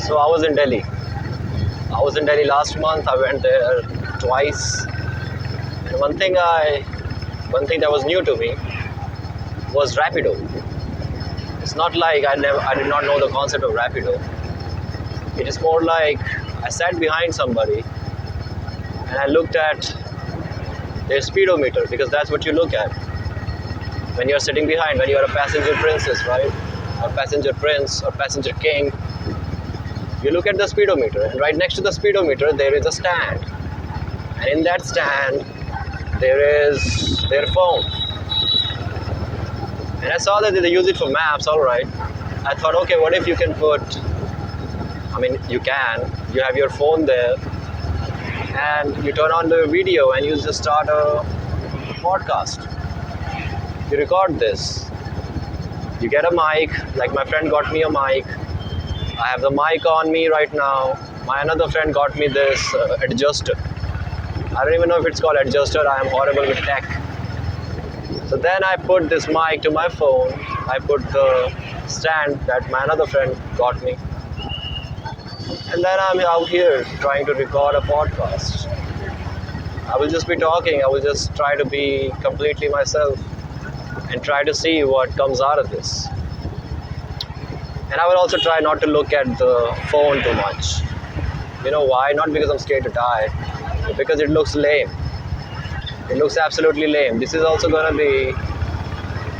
So I was in Delhi. I was in Delhi last month. I went there twice. And one thing that was new to me was Rapido. It's not like I did not know the concept of Rapido. It is more like I sat behind somebody and I looked at their speedometer, because that's what you look at when you're sitting behind, when you're a passenger princess, right? Or passenger prince or passenger king. You look at the speedometer, and right next to the speedometer there is a stand, and in that stand there is their phone. And I saw that they use it for maps. All right, I thought, okay, what if you can you have your phone there and you turn on the video and you just start a podcast. You record this, you get a mic, like my friend got me a mic. I have the mic on me right now. My another friend got me this adjuster. I don't even know if it's called adjuster. I am horrible with tech. So then I put this mic to my phone. I put the stand that my another friend got me. And then I'm out here trying to record a podcast. I will just be talking. I will just try to be completely myself and try to see what comes out of this. And I will also try not to look at the phone too much. You know why? Not because I'm scared to die, but because it looks lame. It looks absolutely lame. This is also gonna be,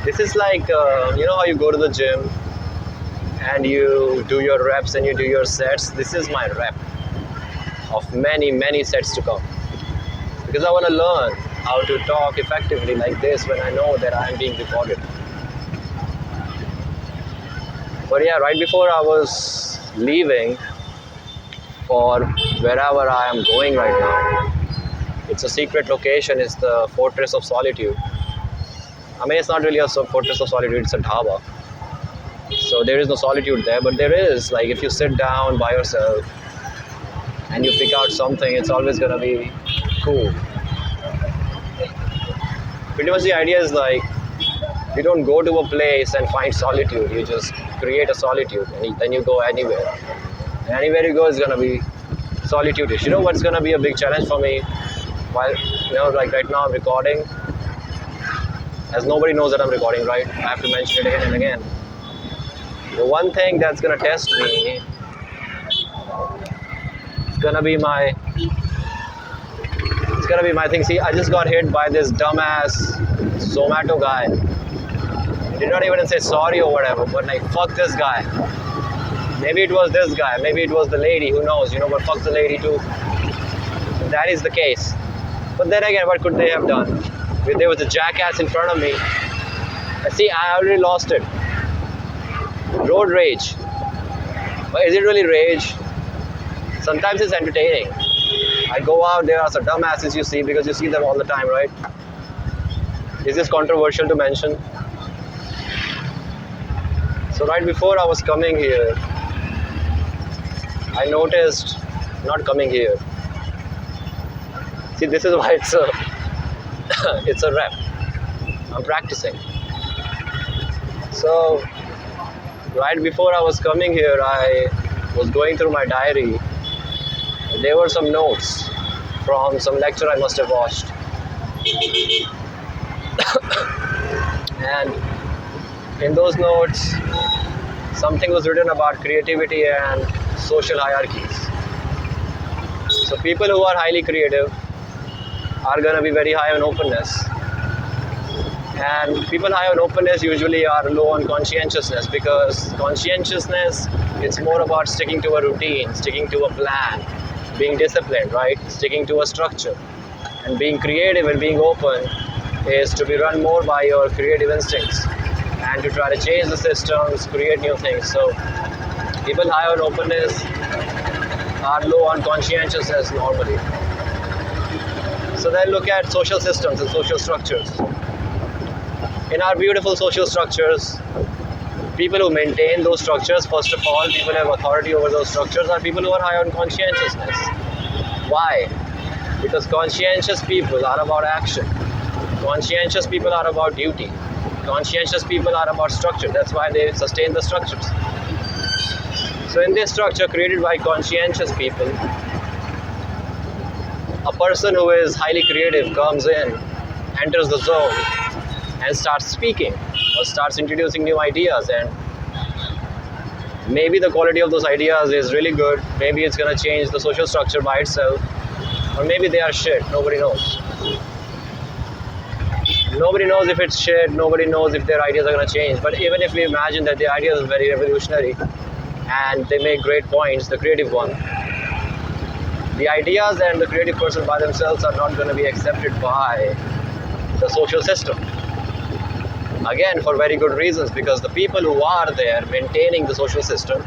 this is like, you know how you go to the gym and you do your reps and you do your sets? This is my rep of many, many sets to come. Because I wanna learn how to talk effectively like this when I know that I'm being recorded. But yeah, right before I was leaving for wherever I am going right now, it's a secret location. It's the Fortress of Solitude. I mean, it's not really a Fortress of Solitude, it's a dhaba. So there is no solitude there, but there is, like, if you sit down by yourself and you pick out something, it's always gonna be cool. Pretty much the idea is like, you don't go to a place and find solitude, you just create a solitude, and then you go anywhere. And anywhere you go is gonna be solitude-ish. You know what's gonna be a big challenge for me? While, you know, like right now I'm recording, as nobody knows that I'm recording, right? I have to mention it again and again. The one thing that's gonna test me is gonna be my thing. See, I just got hit by this dumbass Zomato guy. He did not even say sorry or whatever, but like, fuck this guy. Maybe it was this guy, maybe it was the lady, who knows, you know, but fuck the lady too. If that is the case. But then again, what could they have done? If there was a jackass in front of me. See, I already lost it. Road rage. But is it really rage? Sometimes it's entertaining. I go out, there are some dumbasses you see, because you see them all the time, right? Is this controversial to mention? So right before I was coming here, I noticed, not coming here. See, this is why it's a rep. I'm practicing. So right before I was coming here, I was going through my diary. There were some notes from some lecture I must have watched. And in those notes, something was written about creativity and social hierarchies. So people who are highly creative are going to be very high on openness. And people high on openness usually are low on conscientiousness, because conscientiousness, it's more about sticking to a routine, sticking to a plan, being disciplined, right? Sticking to a structure. And being creative and being open is to be run more by your creative instincts and to try to change the systems, create new things. So people high on openness are low on conscientiousness normally. So then look at social systems and social structures. In our beautiful social structures, people who maintain those structures, first of all, people who have authority over those structures, are people who are high on conscientiousness. Why? Because conscientious people are about action. Conscientious people are about duty. Conscientious people are about structure. That's why they sustain the structures. So in this structure created by conscientious people, a person who is highly creative comes in, enters the zone, and starts speaking or starts introducing new ideas, and maybe the quality of those ideas is really good, maybe it's going to change the social structure by itself, or maybe they are shit, nobody knows. Nobody knows if it's shit, nobody knows if their ideas are going to change. But even if we imagine that the idea is very revolutionary and they make great points, the creative one, the ideas and the creative person by themselves are not going to be accepted by the social system. Again, for very good reasons, because the people who are there maintaining the social system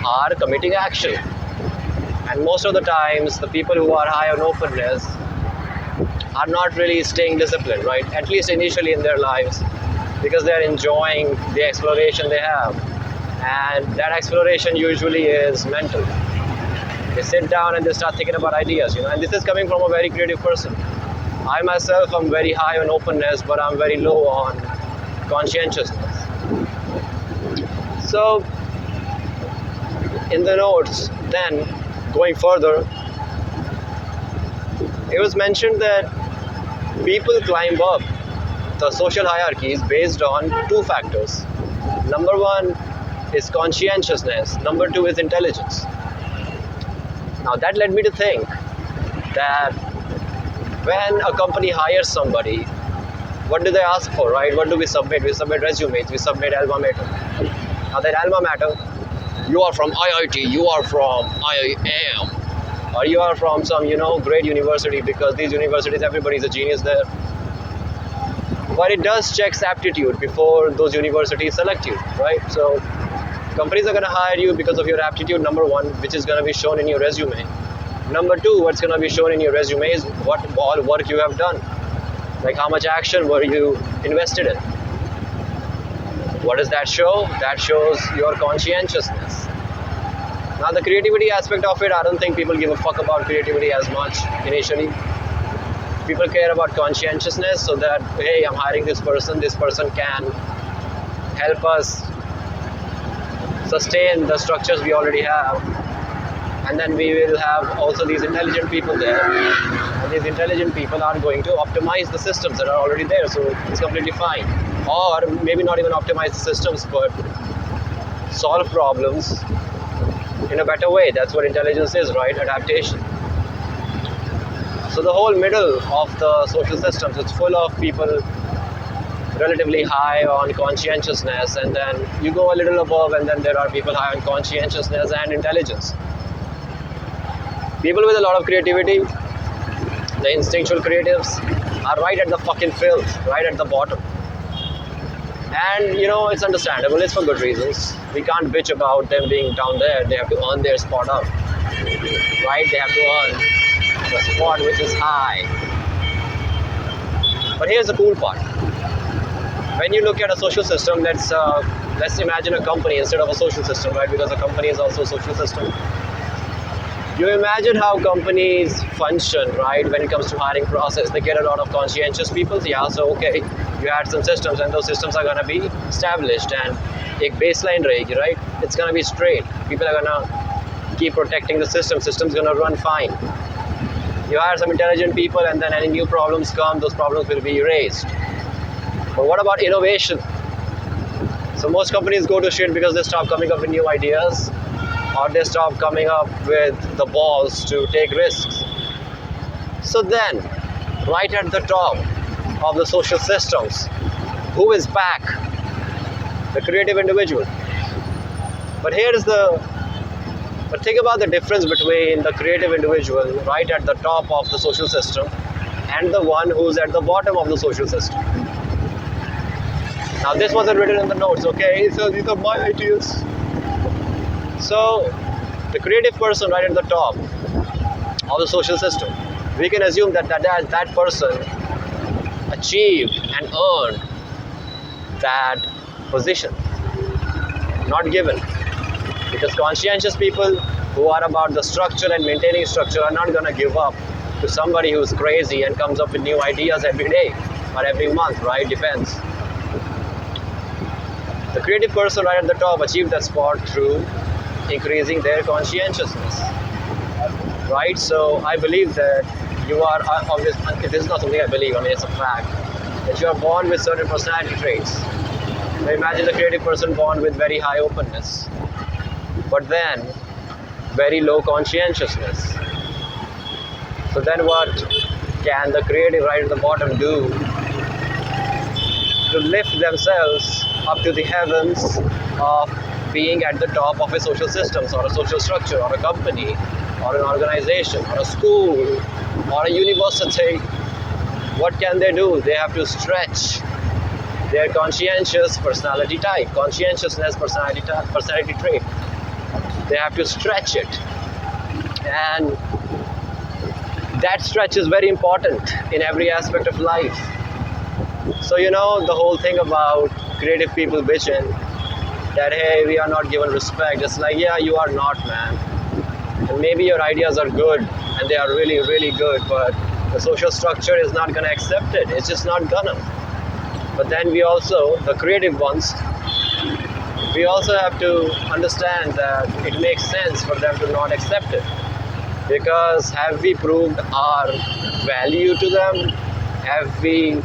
are committing action. And most of the times, the people who are high on openness are not really staying disciplined, right? At least initially in their lives, because they're enjoying the exploration they have. And that exploration usually is mental. They sit down and they start thinking about ideas, and this is coming from a very creative person. I myself am very high on openness, but I'm very low on conscientiousness. So, in the notes, then, going further, it was mentioned that people climb up the social hierarchies based on two factors. Number one is conscientiousness, number two is intelligence. Now that led me to think that when a company hires somebody, what do they ask for, right? What do we submit? We submit resumes, we submit alma mater. Now that alma mater, you are from IIT, you are from IIM, or you are from some, great university, because these universities, everybody's a genius there. But it does check aptitude before those universities select you, right? So companies are going to hire you because of your aptitude, number one, which is going to be shown in your resume. Number two, what's going to be shown in your resume is what all work you have done. Like how much action were you invested in. What does that show? That shows your conscientiousness. Now the creativity aspect of it, I don't think people give a fuck about creativity as much initially. People care about conscientiousness, so that, hey, I'm hiring this person can help us sustain the structures we already have, and then we will have also these intelligent people there, and these intelligent people are going to optimize the systems that are already there, so it's completely fine. Or maybe not even optimize the systems, but solve problems in a better way. That's what intelligence is, right? Adaptation. So the whole middle of the social systems, it's full of people relatively high on conscientiousness, and then you go a little above, and then there are people high on conscientiousness and intelligence. People with a lot of creativity, the instinctual creatives, are right at the fucking filth, right at the bottom. And it's understandable, it's for good reasons. We can't bitch about them being down there. They have to earn their spot up, right? They have to earn the spot which is high. But here's the cool part. When you look at a social system, let's imagine a company instead of a social system, right? Because a company is also a social system. You imagine how companies function, right? When it comes to hiring process, they get a lot of conscientious people. Yeah, so okay, you add some systems, and those systems are gonna be established, and a baseline rate, right? It's gonna be straight. People are gonna keep protecting the system. System's gonna run fine. You hire some intelligent people, and then any new problems come, those problems will be erased. But what about innovation? So most companies go to shit because they stop coming up with new ideas, or they stop coming up with the balls to take risks. So then, right at the top of the social systems, who is back? The creative individual. But think about the difference between the creative individual right at the top of the social system and the one who's at the bottom of the social system. Now this wasn't written in the notes, okay? So these are my ideas. So the creative person right at the top of the social system, we can assume that person achieved and earned that position, not given. Because conscientious people who are about the structure and maintaining structure are not going to give up to somebody who's crazy and comes up with new ideas every day or every month, right? Depends. The creative person right at the top achieved that spot through increasing their conscientiousness, right? So I believe that you are obvious. It is not something I believe. I mean, it's a fact that you are born with certain personality traits. Now imagine the creative person born with very high openness, but then very low conscientiousness. So then what can the creative right at the bottom do to lift themselves up to the heavens of being at the top of a social system or a social structure or a company or an organization or a school or a university? What can they do? They have to stretch their conscientious personality type, conscientiousness personality trait. They have to stretch it. And that stretch is very important in every aspect of life. So, the whole thing about creative people bitching that, hey, we are not given respect. It's like, yeah, you are not, man. And maybe your ideas are good and they are really, really good, but the social structure is not going to accept it. It's just not gonna. But then we also, the creative ones, we also have to understand that it makes sense for them to not accept it. Because have we proved our value to them? Have we,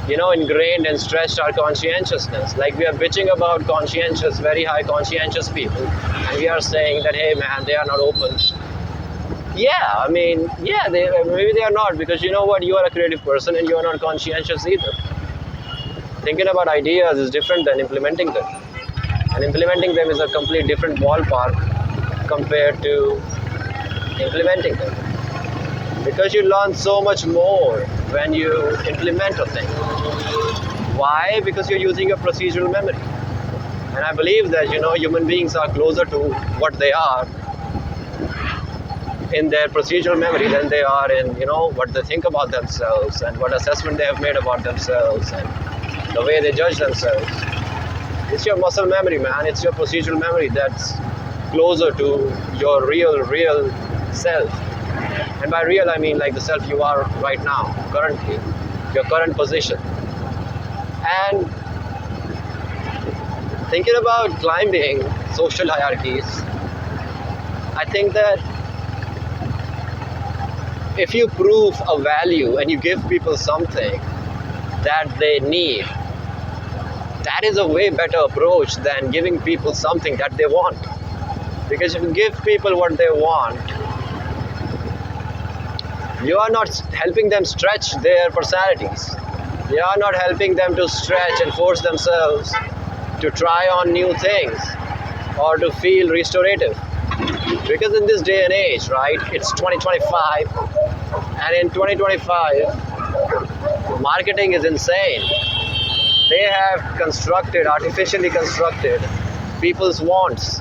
ingrained and stretched our conscientiousness? Like we are bitching about conscientious, very high conscientious people, and we are saying that, hey man, they are not open. Yeah, I mean, yeah, maybe they are not, because you know what? You are a creative person and you are not conscientious either. Thinking about ideas is different than implementing them. And implementing them is a complete different ballpark compared to implementing them, because you learn so much more when you implement a thing. Why? Because you're using your procedural memory. And I believe that human beings are closer to what they are in their procedural memory than they are in what they think about themselves and what assessment they have made about themselves and the way they judge themselves. It's your muscle memory, man. It's your procedural memory that's closer to your real self. And by real, I mean like the self you are right now, currently, your current position. And thinking about climbing social hierarchies, I think that if you prove a value and you give people something that they need, that is a way better approach than giving people something that they want. Because if you give people what they want, you are not helping them stretch their personalities. You are not helping them to stretch and force themselves to try on new things or to feel restorative. Because in this day and age, right, it's 2025, and in 2025, marketing is insane. They have artificially constructed people's wants.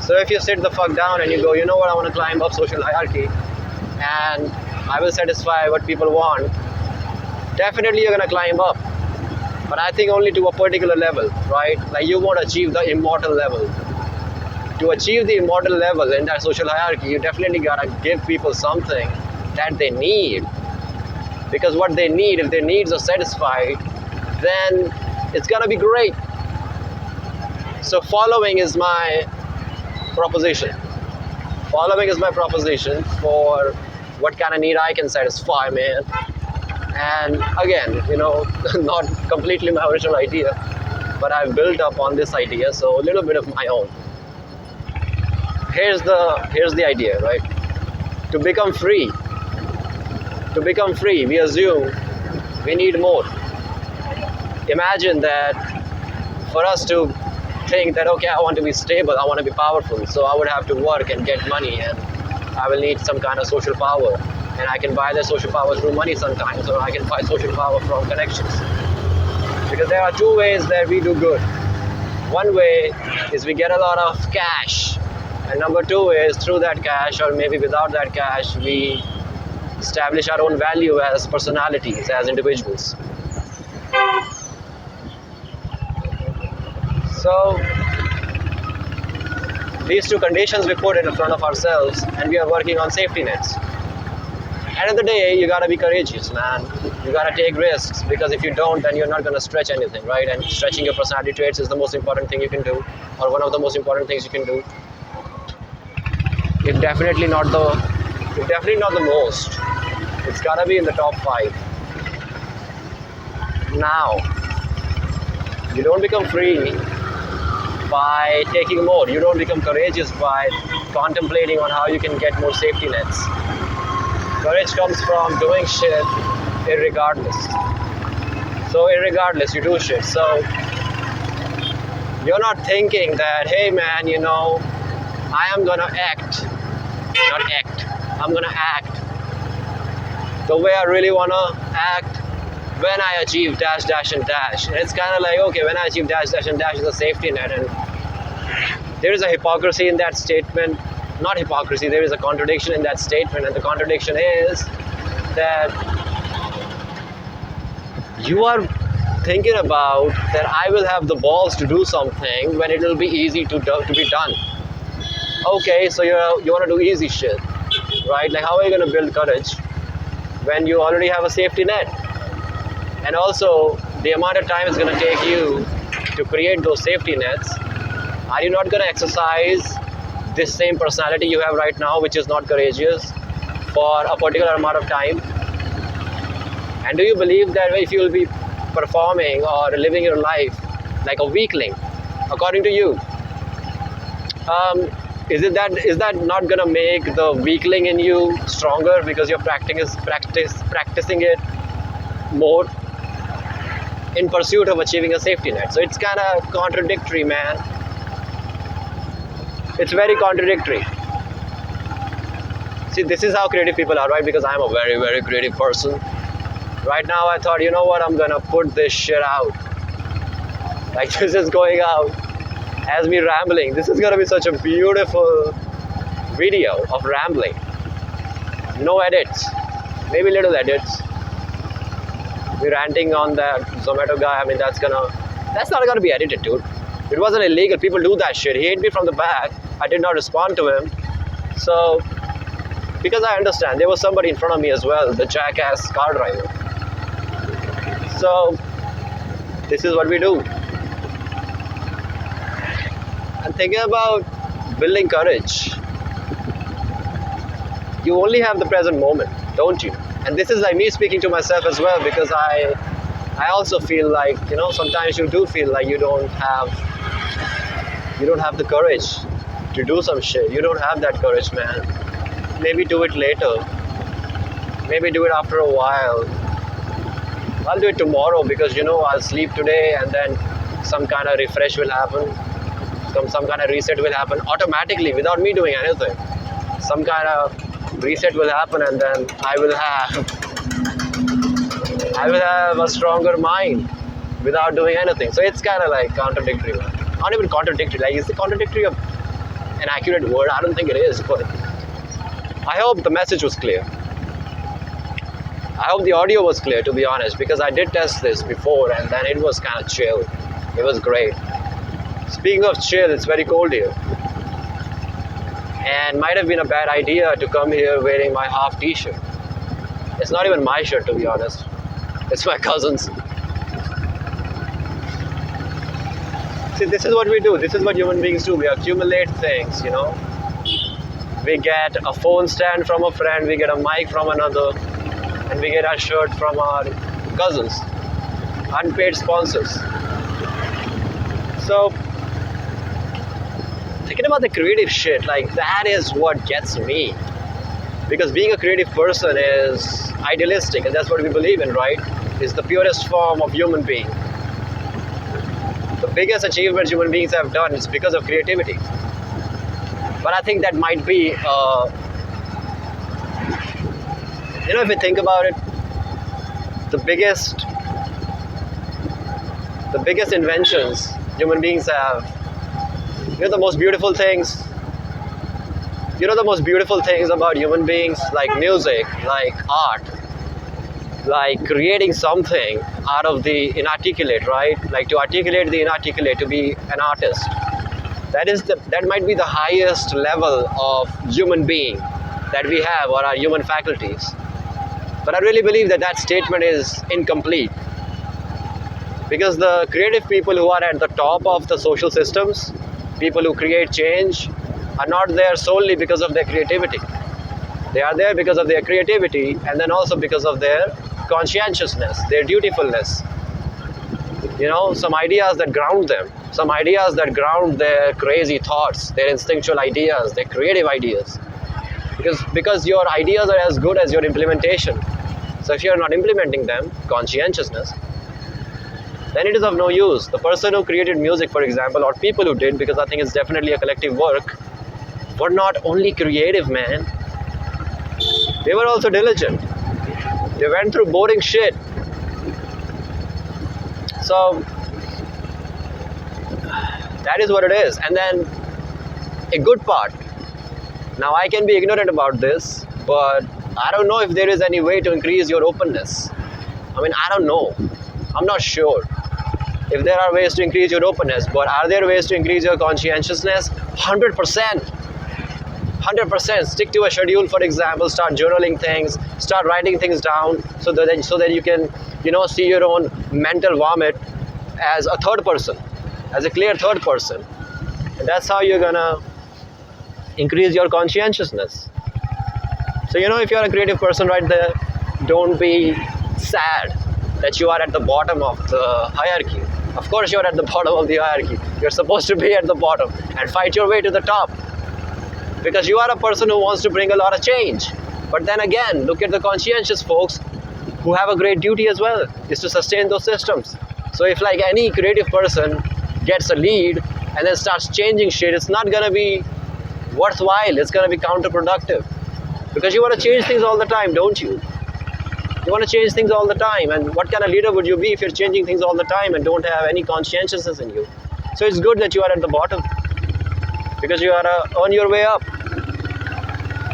So if you sit the fuck down and you go, you know what, I want to climb up social hierarchy and I will satisfy what people want, definitely you're going to climb up. But I think only to a particular level, right? Like you won't achieve the immortal level. To achieve the immortal level in that social hierarchy, you definitely got to give people something that they need. Because what they need, if their needs are satisfied, then it's going to be great. So following is my proposition. Following is my proposition for what kind of need I can satisfy, man. And again, not completely my original idea, but I've built up on this idea, so a little bit of my own. Here's the idea, right? To become free, we assume we need more. Imagine that for us to think that, okay, I want to be stable, I want to be powerful, so I would have to work and get money, and I will need some kind of social power, and I can buy the social power through money sometimes, or I can buy social power from connections. Because there are two ways that we do good. One way is we get a lot of cash, and number two is through that cash, or maybe without that cash, we establish our own value as personalities, as individuals. So these two conditions we put in front of ourselves, and we are working on safety nets. End of the day, you gotta be courageous, man. You gotta take risks, because if you don't, then you're not gonna stretch anything, right? And stretching your personality traits is the most important thing you can do, or one of the most important things you can do. If definitely not the, if definitely not the most, it's gotta be in the top 5. Now, you don't become free by taking more. You don't become courageous by contemplating on how you can get more safety nets. Courage comes from doing shit irregardless. So irregardless, you do shit. So you're not thinking that, hey man, I am gonna act, not act. I'm gonna act the way I really wanna act when I achieve dash, dash, and dash. And it's kind of like, okay, when I achieve dash, dash, and dash is a safety net. And there is a hypocrisy in that statement. Not hypocrisy, there is a contradiction in that statement. And the contradiction is that you are thinking about that I will have the balls to do something when it will be easy to be done. Okay, so you want to do easy shit, right? Like, how are you going to build courage when you already have a safety net? And also, the amount of time it's going to take you to create those safety nets. Are you not going to exercise this same personality you have right now, which is not courageous, for a particular amount of time? And do you believe that if you will be performing or living your life like a weakling, according to you, is that not going to make the weakling in you stronger because you're practicing it more in pursuit of achieving a safety net? So it's kind of contradictory, man. It's very contradictory. See, this is how creative people are, right? Because I'm a very, very creative person. Right now, I thought, you know what? I'm gonna put this shit out. Like, this is going out as me rambling. This is gonna be such a beautiful video of rambling. No edits, maybe little edits. Me ranting on that Zomato guy. I mean, that's not gonna be edited, dude. It wasn't illegal. People do that shit. He hit me from the back. I did not respond to him. So, because I understand, there was somebody in front of me as well, the jackass car driver. So, this is what we do. And thinking about building courage, you only have the present moment, don't you? And this is like me speaking to myself as well, because I also feel like, sometimes you do feel like you don't have the courage to do some shit. You don't have that courage, man. Maybe do it later. Maybe do it after a while. I'll do it tomorrow because, I'll sleep today and then some kind of refresh will happen. Some kind of reset will happen automatically without me doing anything. Some kind of reset will happen and then I will have a stronger mind without doing anything. So it's kind of like contradictory, man. Not even contradictory. Like, is the contradictory an accurate word? I don't think it is, but I hope the message was clear. I hope the audio was clear, to be honest, because I did test this before and then it was kind of chill. It was great. Speaking of chill, it's very cold here. And might have been a bad idea to come here wearing my half t-shirt. It's not even my shirt, to be honest. It's my cousin's. See, this is what we do. This is what human beings do. We accumulate things, We get a phone stand from a friend, we get a mic from another, and we get our shirt from our cousins, unpaid sponsors. So, thinking about the creative shit, like, that is what gets me. Because being a creative person is idealistic, and that's what we believe in, right? It's the purest form of human being. The biggest achievements human beings have done is because of creativity. But I think that might be, if you think about it, the biggest inventions human beings have, the most beautiful things, the most beautiful things about human beings, like music, like art, like creating something out of the inarticulate, right? Like to articulate the inarticulate, to be an artist. That might be the highest level of human being that we have, or our human faculties. But I really believe that statement is incomplete. Because the creative people who are at the top of the social systems, people who create change, are not there solely because of their creativity. They are there because of their creativity, and then also because of their conscientiousness, their dutifulness. Some ideas that ground them, some ideas that ground their crazy thoughts, their instinctual ideas, their creative ideas. Because your ideas are as good as your implementation. So if you're not implementing them, conscientiousness, then it is of no use. The person who created music, for example, or people who did, because I think it's definitely a collective work, were not only creative, man. They were also diligent. They went through boring shit. So that is what it is. And then a good part. Now I can be ignorant about this, but I don't know if there is any way to increase your openness. I don't know. I'm not sure if there are ways to increase your openness, but are there ways to increase your conscientiousness? 100%. 100%. Stick to a schedule, for example. Start journaling things. Start writing things down so that you can, see your own mental vomit as a third person, as a clear third person. And that's how you're gonna increase your conscientiousness. So, if you're a creative person right there, don't be sad that you are at the bottom of the hierarchy. Of course, you're at the bottom of the hierarchy. You're supposed to be at the bottom and fight your way to the top, because you are a person who wants to bring a lot of change. But then again, look at the conscientious folks who have a great duty as well, is to sustain those systems. So if like any creative person gets a lead and then starts changing shit, it's not gonna be worthwhile. It's gonna be counterproductive, because you want to change things all the time, don't you? You want to change things all the time. And what kind of leader would you be if you're changing things all the time and don't have any conscientiousness in you? So it's good that you are at the bottom, because you are on your way up.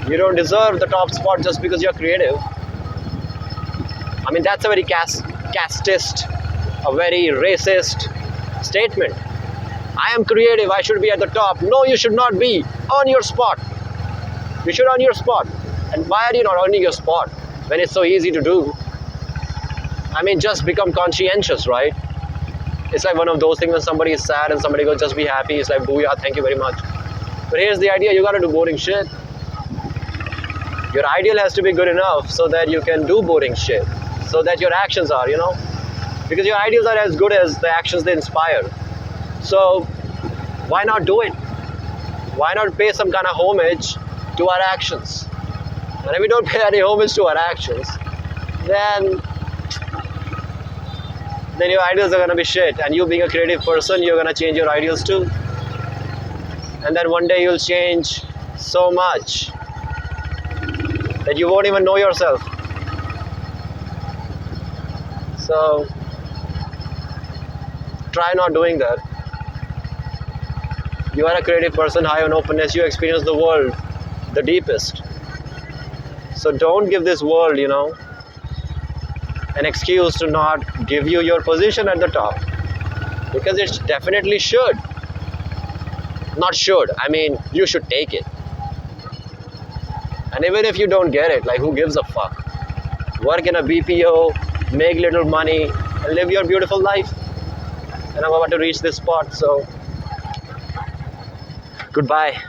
You don't deserve the top spot just because you're creative. That's a very casteist, a very racist statement. I am creative, I should be at the top. No, you should not be. On your spot. You should on your spot. And why are you not owning your spot when it's so easy to do? Just become conscientious, right? It's like one of those things when somebody is sad and somebody goes, just be happy. It's like, booyah, thank you very much. But here's the idea, you gotta do boring shit. Your ideal has to be good enough so that you can do boring shit. So that your actions are, because your ideals are as good as the actions they inspire. So why not do it? Why not pay some kind of homage to our actions? And if we don't pay any homage to our actions, then your ideals are going to be shit. And you being a creative person, you're going to change your ideals too. And then one day you'll change so much that you won't even know yourself. So try not doing that. You are a creative person, high on openness. You experience the world the deepest. So don't give this world, an excuse to not give you your position at the top, because it definitely should. Not should, you should take it. And even if you don't get it, like, who gives a fuck? Work in a BPO, make little money, and live your beautiful life. And I'm about to reach this spot, so goodbye.